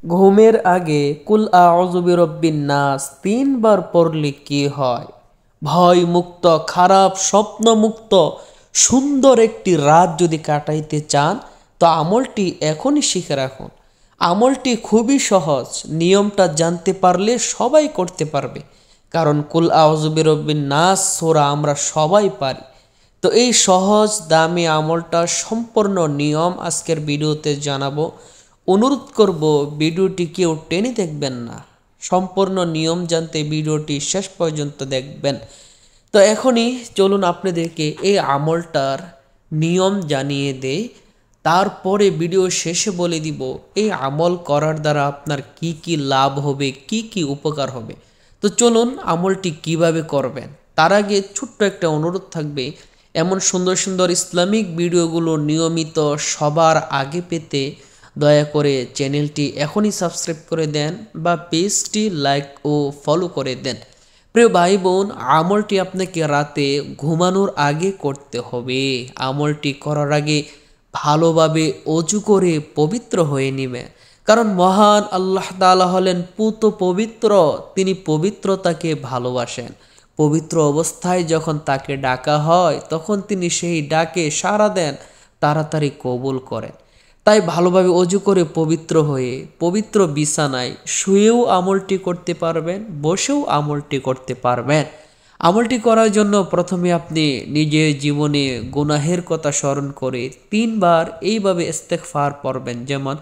ঘুমের আগে কুল আউযু বিরাব্বিন নাস ৩ বার পড়লে কি হয়? ভয় মুক্ত, খারাপ স্বপ্ন মুক্ত সুন্দর একটি রাত যদি কাটাইতে চান তো আমলটি এখনই শিখে রাখুন। আমলটি খুবই সহজ, নিয়মটা জানতে পারলে সবাই করতে পারবে। কারণ কুল আউযু বিরাব্বিন নাস সূরা আমরা সবাই পারি। তো এই সহজ দামি আমলটা সম্পূর্ণ নিয়ম আজকের ভিডিওতে জানাবো। অনুরোধ করব ভিডিওটি কেউ টেনে দেখবেন না, সম্পূর্ণ নিয়ম জানতে ভিডিওটি শেষ পর্যন্ত দেখবেন। তো এখনই চলুন আপনাদেরকে এই আমলটার নিয়ম জানিয়ে দেই, তারপরে ভিডিও শেষে বলে দিব এই আমল করার দ্বারা আপনার কি কি লাভ হবে, কি কি উপকার হবে। তো চলুন আমলটি কিভাবে করবেন। তার আগে ছোট্ট একটা অনুরোধ থাকবে, এমন সুন্দর সুন্দর ইসলামিক ভিডিওগুলো নিয়মিত সবার আগে পেতে দয়া করে চ্যানেলটি এখনই সাবস্ক্রাইব করে দেন বা পেজটি লাইক ও ফলো করে দেন। প্রিয় ভাই বোন, আমলটি আপনাকে রাতে ঘুমানোর আগে করতে হবে। আমলটি করার আগে ভালোভাবে অজু করে পবিত্র হয়ে নেবেন। কারণ মহান আল্লাহ তাআলা হলেন পুত পবিত্র, তিনি পবিত্রতাকে ভালোবাসেন। পবিত্র অবস্থায় যখন তাকে ডাকা হয় তখন তিনি সেই ডাকে সাড়া দেন, তাড়াতাড়ি কবুল করেন। তাই ভালোভাবে অজু করে পবিত্র হয়ে পবিত্র বিছানায় শুয়েও আমলটি করতে পারবেন, বসেও আমলটি করতে পারবেন। আমলটি করার জন্য প্রথমে আপনি নিজের জীবনে গুনাহের কথা স্মরণ করে ৩ বার এইভাবে ইস্তেগফার পড়বেন, যেমন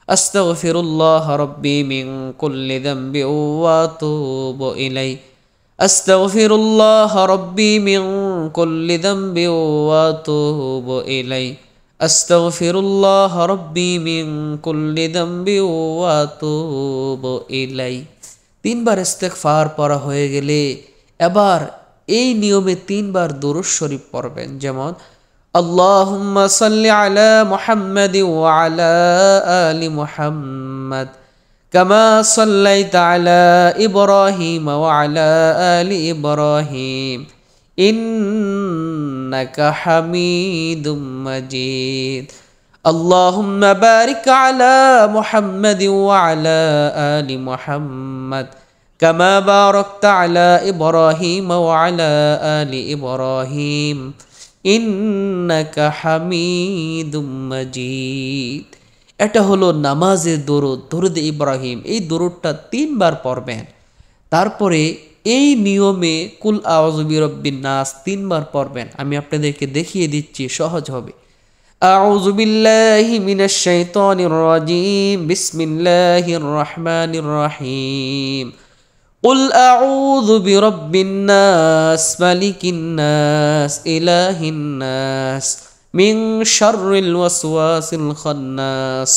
আস্তাগফিরুল্লাহ রাব্বি মিন কুল্লি যামবি ওয়া আতুবু ইলাইহি, আস্তাগফিরুল্লাহ রাব্বি মিন কুল্লি যামবি ওয়া আতুবু ইলাইহি, আস্তাগফিরুল্লাহ রাব্বি মিন কুল্লি যামবি ওয়া আতুবু ইলাইহি। ৩ বার ইস্তেগফার পড়া হয়ে গেলে এবার এই নিয়মে ৩ বার দুরূদ শরীফ পড়বেন, যেমন আল্লাহুম্মা সাল্লি আলা মুহাম্মাদি ওয়া আলা আলি মুহাম্মাদ কামা সাল্লাইতা আলা ইব্রাহিম ওয়া আলা আলি ইব্রাহিম ইন্নাকা হামিদুম মাজিদ। আল্লাহুম্মা বারিক আলা মুহাম্মাদি ওয়া আলা আলি মুহাম্মাদ কামা বারাকতা আলা ইব্রাহিম ওয়া আলা আলি ইব্রাহিম ইন্নাকা হামিদুম মাজিদ। এটা হলো নামাজের দরুদ, দরুদ ইব্রাহিম। এই দরুদটা ৩ বার পড়বেন। তারপরে এই নিয়মে কুল আউযু বিরাব্বিন নাস ৩ বার পড়বেন। আমি আপনাদেরকে দেখিয়ে দিচ্ছি, সহজ হবে। আউযু বিল্লাহি মিনাশ শাইতানির রাজিম, বিসমিল্লাহির রহমানির রহিম। قل أعوذ برب الناس ملك الناس إله الناس من شر الوسواس الخناس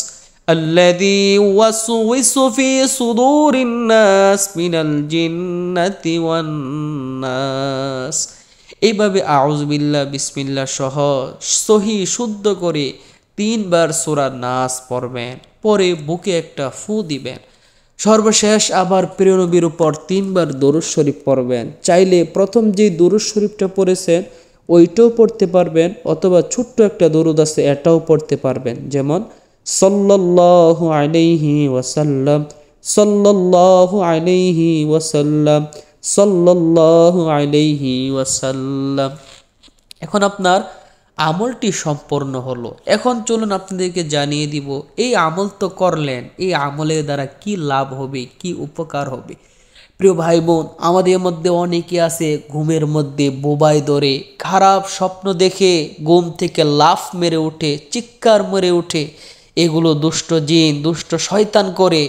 الذي يوسوس في صدور الناس من الجنة والناس। এইভাবে আউযু বিল্লাহ বিসমিল্লাহ সহ সহি শুদ্ধ করে ৩ বার সূরা নাস পড়বেন, পরে বুকে একটা ফু দিবেন। সর্বশেষ আবার প্রিয় নবীর উপর ৩ বার দরুদ শরীফ পড়বেন। চাইলে প্রথম যে দরুদ শরীফটা পড়েছেন ওইটাও পড়তে পারবেন, অথবা ছোট্ট একটা দরুদ আছে এটাও পড়তে পারবেন, যেমন সাল্লাল্লাহু আলাইহি ওয়াসাল্লাম, সাল্লাল্লাহু আলাইহি ওয়াসাল্লাম, সাল্লাল্লাহু আলাইহি ওয়াসাল্লাম। এখন আপনার আমলটি সম্পূর্ণ হলো। এখন চলুন আপনাদেরকে জানিয়ে দিব এই আমল তো করলেন, এই আমলের দ্বারা কি লাভ হবে, কি উপকার হবে। প্রিয় ভাই বোন, আমাদের মধ্যে অনেকে আছে ঘুমের মধ্যে বোবাই ধরে, খারাপ স্বপ্ন দেখে ঘুম থেকে লাফ মেরে ওঠে, চিৎকার মেরে ওঠে। এগুলো দুষ্ট জিন, দুষ্ট শয়তান করে।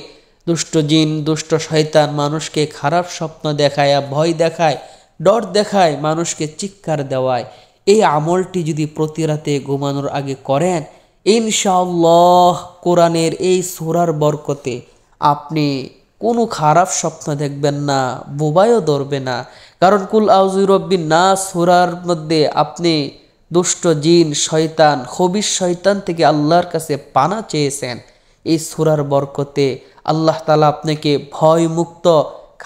দুষ্ট জিন, দুষ্ট শয়তান মানুষকে খারাপ স্বপ্ন দেখায়, ভয় দেখায়, ডর দেখায়, মানুষকে চিৎকার দেওয়ায়। এই আমলটি যদি প্রতি রাতে ঘুমানোর আগে করেন, ইনশাআল্লাহ কোরআনের এই সূরার বরকতে আপনি কোনো খারাপ স্বপ্ন দেখবেন না, বোবাইও ধরবে না। কারণ কুল আউযু বিরাব্বিন নাস সূরার মধ্যে আপনি দুষ্ট জিন, শয়তান, খবিশ শয়তান থেকে আল্লাহর কাছে পানা চেয়েছেন। এই সূরার বরকতে আল্লাহ তাআলা আপনাকে ভয় মুক্ত,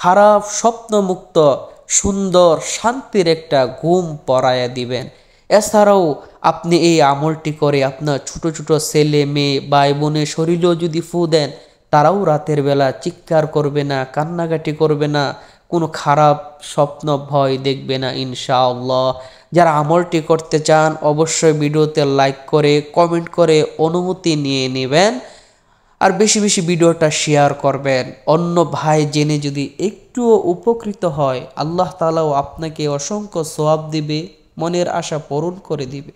খারাপ স্বপ্ন মুক্ত, সুন্দর শান্তির একটা ঘুম পড়ায়া দিবেন। এছাড়াও আপনি এই আমলটি করে আপনার ছোট ছোট ছেলে মেয়ে ভাই বোনের শরীরেও যদি ফু দেন তারাও রাতের বেলা চিৎকার করবে না, কান্নাকাটি করবে না, কোনো খারাপ স্বপ্ন ভয় দেখবে না ইনশাআল্লাহ। যারা আমলটি করতে চান অবশ্যই ভিডিওতে লাইক করে কমেন্ট করে অনুমতি নিয়ে নেবেন, আর বেশি বেশি ভিডিওটা শেয়ার করবেন। অন্য ভাই জেনে যদি একটুও উপকৃত হয়, আল্লাহ তাআলাও আপনাকে অসংখ্য সওয়াব দিবে, মনের আশা পূরণ করে দিবে।